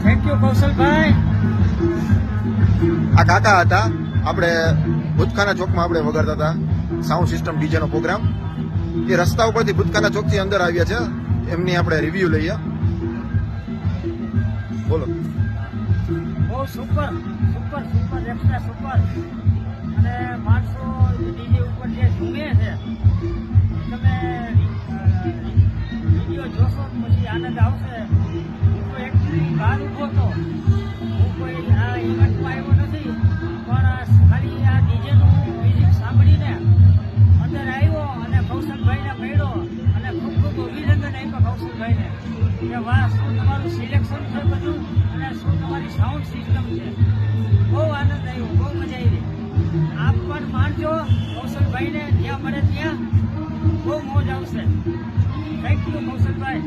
Thank you કૌશલભાઈ. આ કાકા હતા, આપણે ભૂતખાના ચોકમાં આપણે વગાડતા હતા સાઉન્ડ સિસ્ટમ ડીજેનો પ્રોગ્રામ. એ રસ્તા ઉપરથી ભૂતખાના ચોકથી અંદર આવ્યા છે, એમની આપણે રિવ્યુ લઈએ. બોલો. બહુ super super super extra super. અને માણસો ડીજે ઉપર જે ઝૂમે છે, તમે વિડીયો જોશો પછી આનંદ આવશે. હું તો એકચ્યુઅલી બહાર ઊભો હતો, હું કોઈ આ ઇવેન્ટમાં આવ્યો નથી, પણ ખાલી આ ડીજેનું મ્યુઝિક સાંભળીને અંદર આવ્યો અને કૌશલભાઈને મળ્યો અને ખૂબ ખૂબ અભિનંદન આપ્યા કૌશલભાઈને કે વાહ, શું તમારું સિલેક્શન છે બધું અને શું તમારી સાઉન્ડ સિસ્ટમ છે. બહુ આનંદ આવ્યો, બહુ મજા આવી. આપ પણ માનજો કૌશલભાઈને, જ્યાં મળે ત્યાં બહુ મોજ આવશે. Thank you કૌશલભાઈ.